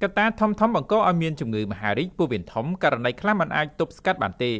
កត្តាធំៗបង្កឲ្យមានជំងឺមហារីកពោះវៀនធំករណីខ្លះមិនអាចទប់ស្កាត់បានទេ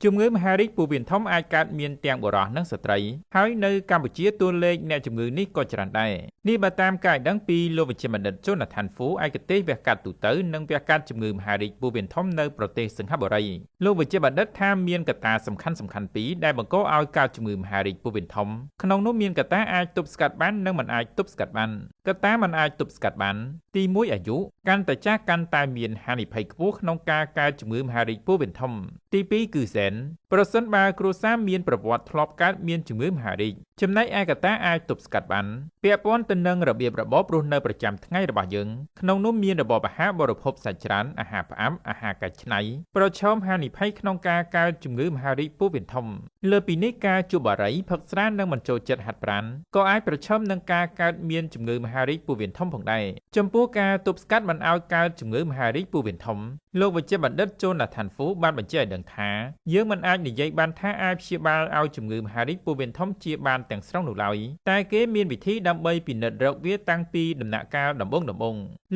ជំងឺមហារីកពោះវៀនធំអាចកើតមានទាំងបុរសនិងស្ត្រីហើយនៅកម្ពុជាតួលេខអ្នកជំងឺនេះក៏ច្រើនដែរនេះបើតាមការដឹងពីលោកវិជ្ជបណ្ឌិត Jonathan Fu ឯកទេសវះកាត់ទូទៅនិងវះកាត់ជំងឺមហារីកពោះវៀនធំនៅប្រទេសសិង្ហបុរីលោកវិជ្ជបណ្ឌិតថាមានកត្តាសំខាន់ពីរដែលបង្កឲ្យកើតជំងឺមហារីកពោះវៀនធំក្នុងនោះមានកត្តាអាចទប់ស្កាត់បាននិងមិនអាចទប់ស្កាត់បានកត្តាមិនអាចទប់ស្កាត់បានទី1អាយុកាន់តែចាស់កាន់តែមានហានិភ័យខ្ពស់ក្នុងការកើតជំងឺមហារីកពោះវៀនធំទី2គឺហ្សែនប្រសិនបើគ្រួសារមានប្រវត្តិធ្លាប់កើតមានជំងឺមហារីកចំណែកឯកត្តាអាចទប់ស្កាត់បានពាក់ព័ន្ធទៅនឹងរបៀបរបបរស់នៅប្រចាំថ្ងៃរបស់យើងក្នុងនោះមានរបបអាហារបរិភោគសាច់ច្រើនអាហារផ្អាប់អាហារកែច្នៃប្រឈមហានិភ័យក្នុងការកើតជំងឺមហារីកពោះវៀនធំលើពីនេះការជប់បារីផឹកស្រានិងមិនចូលចិត្តហាត់ប្រាណក៏អាចប្រឈមនឹងការកើតមានជំងឺមហារីកពោះវៀនធំផងដែរចំពោះការទប់ស្កាត់មិនឲ្យកើតជំងឺមហារីកពោះវៀនធំលោកវិជ្ជបណ្ឌិត Jonathan Fu បានបញ្ជាក់ឲ្យដឹងថាយើងមិនអាចនិយាយបានថាអាចព្យាបាលឲ្យជំងឺមហារីកពោះវៀនធំជាបានទាំងស្រុងនោះឡើយតែគេមានវិធីដើម្បីពិនិត្យរកវាតាំងពីដំណាក់កាលដំបូង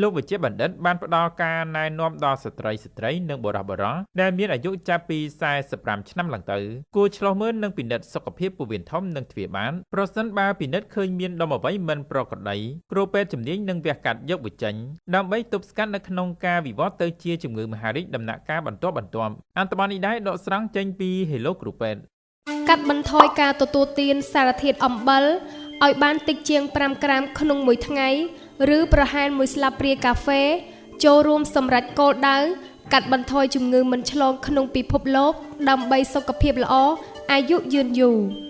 លោកវិជ្ជបណ្ឌិតបានផ្ដល់ការណែនាំដល់ស្ត្រីនិងបុរសដែលមានអាយុចាប់ពី45ឆ្នាំឡើងទៅគួរឆ្លុះមើលនិងពិនិត្យសុខភាពពោះវៀនធំនិងទ្វារបានប្រសិនបើពិនិត្យឃើញមានដុំអ្វីមិនប្រក្រតីគ្រូពេទ្យជំនាញនឹងវះកាត់យកវាចេញដើម្បីទប់ស្កាត់នៅក្នុងការវិវត្តទៅជាជំងឺមហារីកដំណាក់កាលបន្ទាប់អត្ថបទនេះដែរដកស្រង់ចេញពី Hello គ្រូពេទ្យកាត់បន្ថយការទទួលទានសារធាតុអំបិលឲ្យបានតិចជាង5ក្រាមក្នុងមួយថ្ងៃឬប្រហែល1ស្លាបព្រាកាហ្វេចូលរួមសម្រេចគោលដៅកាត់បន្ថយជំងឺមិនឆ្លងក្នុងពិភពលោកដើម្បីសុខភាពល្អអាយុយឺនយូរ